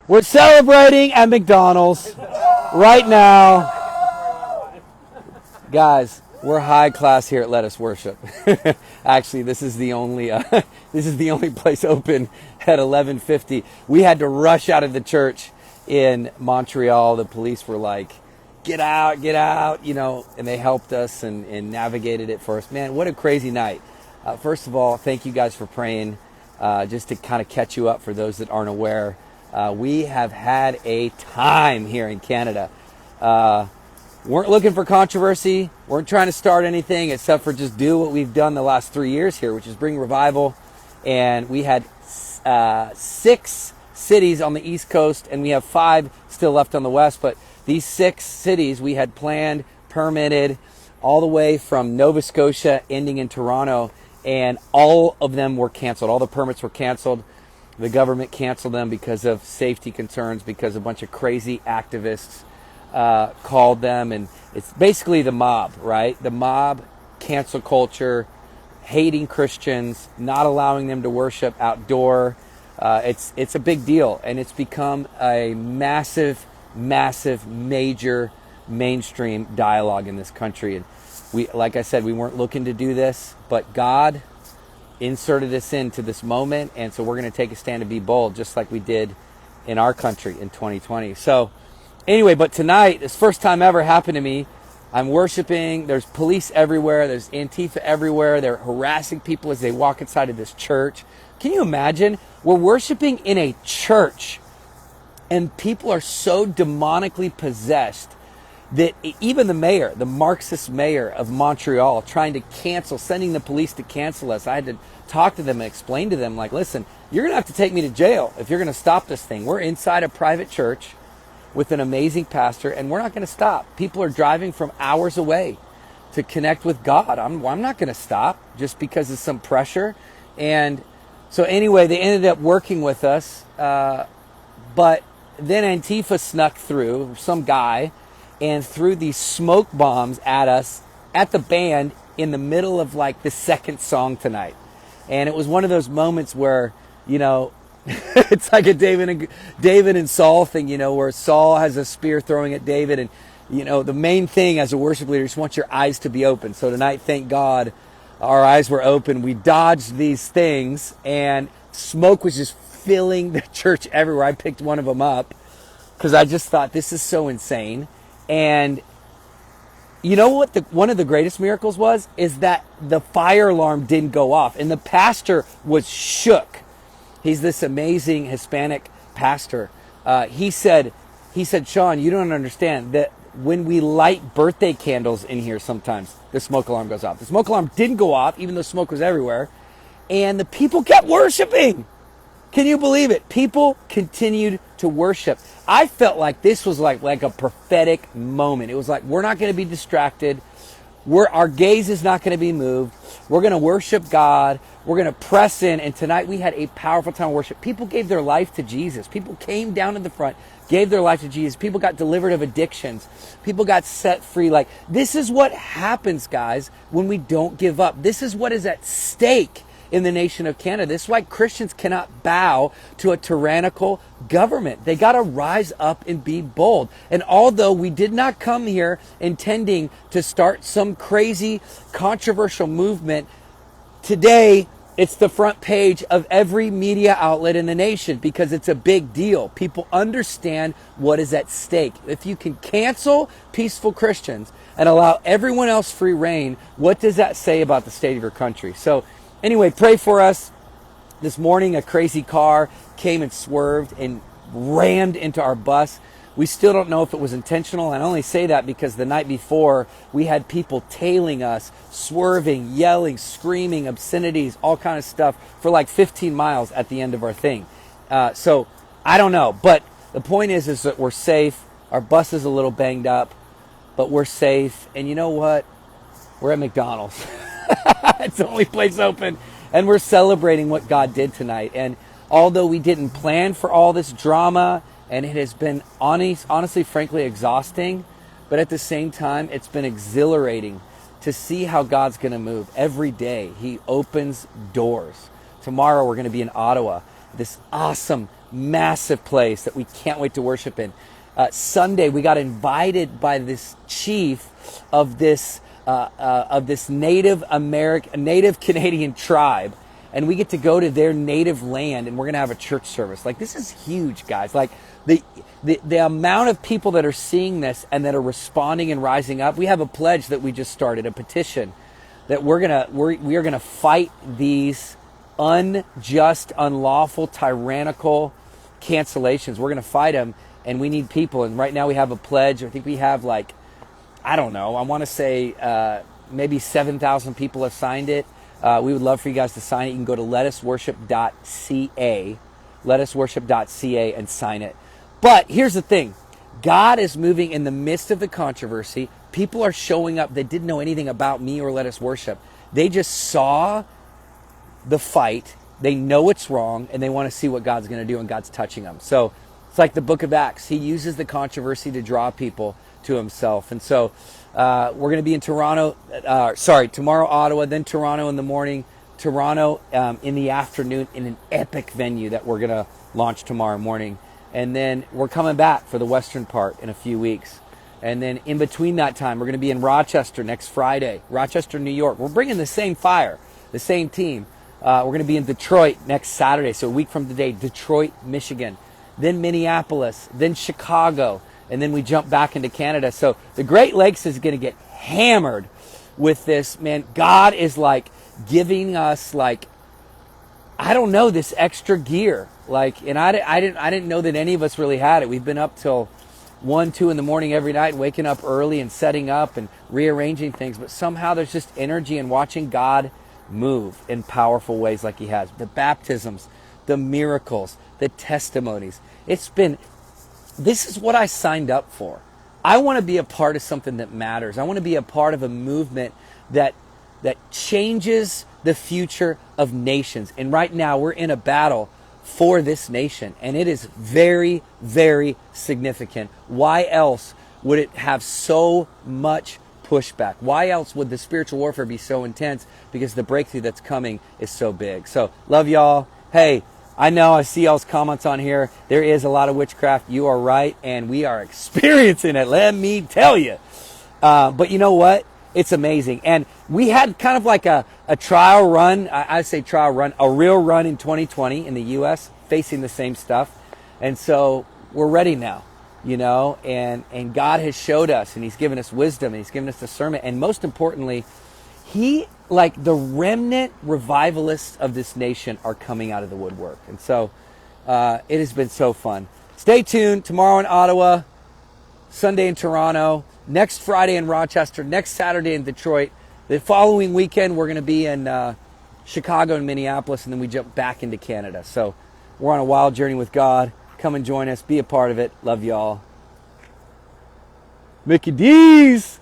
We're celebrating at McDonald's right now. Guys, we're high class here at Let Us Worship. Actually, this is the only place open at 11:50. We had to rush out of the church in Montreal. The police were like, get out, and they helped us and navigated it for us. Man, what a crazy night. First of all, thank you guys for praying. Just to kind of catch you up for those that aren't aware, we have had a time here in Canada. Weren't looking for controversy, weren't trying to start anything except for just do what we've done the last 3 years here, which is bring revival. And we had 6 cities on the East Coast, and we have 5 still left on the West. But these 6 cities we had planned, permitted, all the way from Nova Scotia ending in Toronto, and all of them were canceled. All the permits were canceled. The government canceled them because of safety concerns, because a bunch of crazy activists called them. And it's basically the mob, right? The mob, cancel culture, hating Christians, not allowing them to worship outdoor. It's a big deal, and it's become a massive, major mainstream dialogue in this country. And we, like I said, we weren't looking to do this, but God inserted us into this moment, and so we're going to take a stand and be bold, just like we did in our country in 2020. So anyway, but tonight, this first time ever happened to me. I'm worshiping. There's police everywhere. There's Antifa everywhere. They're harassing people as they walk inside of this church. Can you imagine? We're worshiping in a church, and people are so demonically possessed that even the mayor, the Marxist mayor of Montreal, trying to cancel, sending the police to cancel us. I had to talk to them and explain to them, like, listen, you're going to have to take me to jail if you're going to stop this thing. We're inside a private church with an amazing pastor, and we're not going to stop. People are driving from hours away to connect with God. I'm not going to stop just because of some pressure. And so anyway, they ended up working with us, but then Antifa snuck through, some guy, and threw these smoke bombs at us, at the band, in the middle of like the second song tonight. And it was one of those moments where, it's like a David and Saul thing, where Saul has a spear throwing at David. And, the main thing as a worship leader, you just want your eyes to be open. So tonight, thank God, our eyes were open. We dodged these things, and smoke was just filling the church everywhere. I picked one of them up because I just thought, this is so insane. And you know what one of the greatest miracles is that the fire alarm didn't go off, and the pastor was shook. He's this amazing Hispanic pastor. He said, Sean, you don't understand that when we light birthday candles in here, sometimes the smoke alarm goes off. The smoke alarm didn't go off, even though smoke was everywhere, and the people kept worshiping. Can you believe it? People continued to worship. I felt like this was like a prophetic moment. It was like, we're not going to be distracted. Our gaze is not going to be moved. We're going to worship God. We're going to press in. And tonight we had a powerful time of worship. People gave their life to Jesus. People came down to the front, gave their life to Jesus. People got delivered of addictions. People got set free. Like, this is what happens, guys, when we don't give up. This is what is at stake in the nation of Canada. This is why Christians cannot bow to a tyrannical government. They got to rise up and be bold. And although we did not come here intending to start some crazy controversial movement, today it's the front page of every media outlet in the nation because it's a big deal. People understand what is at stake. If you can cancel peaceful Christians and allow everyone else free reign, what does that say about the state of your country? So anyway, pray for us. This morning, a crazy car came and swerved and rammed into our bus. We still don't know if it was intentional. I only say that because the night before, we had people tailing us, swerving, yelling, screaming, obscenities, all kind of stuff for like 15 miles at the end of our thing. So I don't know. But the point is that we're safe. Our bus is a little banged up, but we're safe. And you know what? We're at McDonald's. It's the only place open, and we're celebrating what God did tonight. And although we didn't plan for all this drama, and it has been honestly, frankly, exhausting, but at the same time, it's been exhilarating to see how God's going to move. Every day, He opens doors. Tomorrow, we're going to be in Ottawa, this awesome massive place that we can't wait to worship in. Sunday, we got invited by this chief of this Native Canadian tribe, and we get to go to their native land, and we're gonna have a church service. Like, this is huge, guys. Like, the amount of people that are seeing this and that are responding and rising up. We have a pledge that we just started, a petition that we are gonna fight these unjust, unlawful, tyrannical cancellations. We're gonna fight them. And we need people. And right now we have a pledge. I think we have like, I don't know, I want to say maybe 7,000 people have signed it. We would love for you guys to sign it. You can go to letusworship.ca and sign it. But here's the thing. God is moving in the midst of the controversy. People are showing up that didn't know anything about me or Let Us Worship. They just saw the fight. They know it's wrong, and they want to see what God's going to do, and God's touching them. So it's like the book of Acts. He uses the controversy to draw people to himself. And so we're going to be in tomorrow, Ottawa, then Toronto in the morning, Toronto in the afternoon in an epic venue that we're going to launch tomorrow morning. And then we're coming back for the western part in a few weeks. And then in between that time, we're going to be in Rochester next Friday, Rochester, New York. We're bringing the same fire, the same team. We're going to be in Detroit next Saturday, so a week from today, Detroit, Michigan. Then Minneapolis, then Chicago, and then we jump back into Canada. So the Great Lakes is going to get hammered with this, man. God is like giving us like, I don't know, this extra gear. Like, and I didn't know that any of us really had it. We've been up till 1, 2 in the morning every night, waking up early and setting up and rearranging things. But somehow there's just energy in watching God move in powerful ways like he has. The baptisms, the miracles, the testimonies. This is what I signed up for. I want to be a part of something that matters. I want to be a part of a movement that changes the future of nations. And right now we're in a battle for this nation, and it is very, very significant. Why else would it have so much pushback? Why else would the spiritual warfare be so intense? Because the breakthrough that's coming is so big. So love y'all. Hey, I know I see y'all's comments on here. There is a lot of witchcraft. You are right, and we are experiencing it. Let me tell you. But you know what? It's amazing. And we had kind of like a trial run. I say trial run, a real run in 2020 in the U.S. facing the same stuff. And so we're ready now, you know. And God has showed us, and He's given us wisdom, and He's given us discernment. And most importantly, like the remnant revivalists of this nation are coming out of the woodwork. And so it has been so fun. Stay tuned. Tomorrow in Ottawa, Sunday in Toronto, next Friday in Rochester, next Saturday in Detroit. The following weekend, we're going to be in Chicago and Minneapolis, and then we jump back into Canada. So we're on a wild journey with God. Come and join us. Be a part of it. Love y'all. Mickey D's.